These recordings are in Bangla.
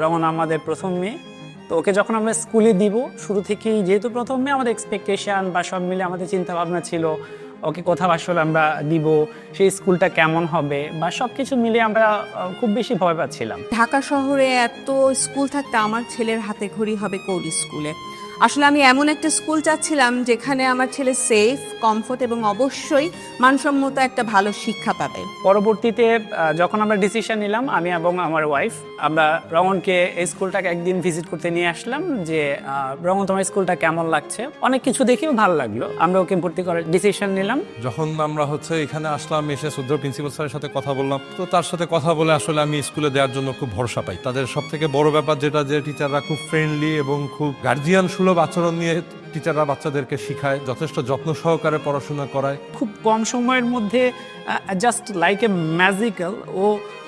রমনা আমাদের প্রথম মেয়ে। তো ওকে যখন আমরা স্কুলে দিব শুরু থেকেই, যেহেতু প্রথম মেয়ে, আমাদের এক্সপেকটেশন বা সব মিলে আমাদের চিন্তা ভাবনা ছিল ওকে কোথাও আসলে আমরা দিব, সেই স্কুলটা কেমন হবে বা সব কিছু মিলে আমরা খুব বেশি ভয় পাচ্ছিলাম। ঢাকা শহরে এত স্কুল থাকতে আমার ছেলের হাতে খড়ি হবে কোন স্কুলে। আসলে আমি এমন একটা স্কুল চাচ্ছিলাম যেখানে আমার ছেলে সেফ, কমফোর্ট এবং অবশ্যই মানসম্মত একটা ভালো শিক্ষা পাবে। পরবর্তীতে যখন আমরা ডিসিশন নিলাম, আমি এবং আমার ওয়াইফ, আমরা রমনকে এই স্কুলটাকে একদিন ভিজিট করতে নিয়ে আসলাম যে রমন তোমার স্কুলটা কেমন লাগছে। অনেক কিছু দেখেও ভালো লাগলো, আমরা ওকে ভর্তি করার ডিসিশন নিলাম। যখন আমরা এখানে আসলাম, এসে শ্রদ্ধেয় প্রিন্সিপাল স্যারের সাথে কথা বললাম, তো তার সাথে কথা বলে আসলে আমি স্কুলে দেওয়ার জন্য খুব ভরসা পাই। তাদের সব থেকে বড় ব্যাপার যেটা, যে টিচাররা খুব ফ্রেন্ডলি এবং খুব গার্জিয়ান সুলভ আচরণ নিয়ে টিচাররা বাচ্চাদেরকে শিখায়, যথেষ্ট যত্ন সহকারে পড়াশোনা করায়। খুব কম সময়ের মধ্যে জাস্ট লাইক এ ম্যাজিক্যাল, ও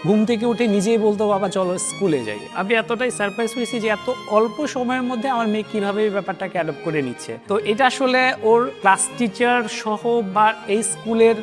ঘুম থেকে উঠে নিজেই বলতো বাবা চলো স্কুলে যাই। আমি এতটাই সারপ্রাইজ হয়েছি যে এত অল্প সময়ের মধ্যে আমার মেয়ে কীভাবে এই ব্যাপারটাকে অ্যাডপ্ট করে নিচ্ছে। তো এটা আসলে ওর ক্লাস টিচার সহ বা এই স্কুলের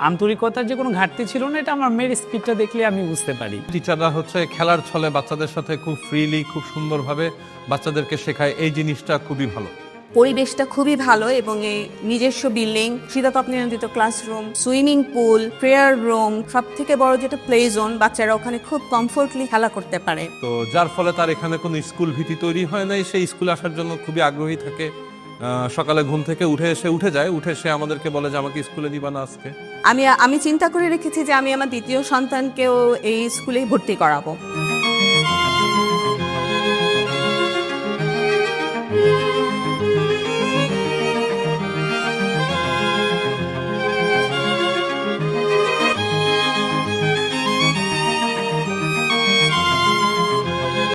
আন্তরিকতার যে কোনো ঘাটতি ছিল না, এটা আমার মেয়ের স্পিডটা দেখলে আমি বুঝতে পারি। টিচাররা খেলার ছলে বাচ্চাদের সাথে খুব ফ্রিলি, খুব সুন্দরভাবে বাচ্চাদেরকে শেখায়, এই জিনিসটা খুবই ভালো। পরিবেশটা খুবই ভালো এবং এই নিজস্ব বিল্ডিং, শীতাতপ নিয়ন্ত্রিত classroom, swimming pool, prayer room, সব থেকে বড় যেটা প্লে জোন, বাচ্চারা ওখানে খুব কমফোর্টলি খেলা করতে পারে। তো যার ফলে তার এখানে কোনো স্কুল ভীতি তৈরি হয় নাই, সেই স্কুলে আসার জন্য খুবই আগ্রহী থাকে। সকালে ঘুম থেকে উঠে এসে আমাদেরকে বলে যে আমাকে স্কুলে দিবা না আজকে। আমি চিন্তা করে রেখেছি যে আমি আমার দ্বিতীয় সন্তানকেও এই স্কুলেই ভর্তি করাবো।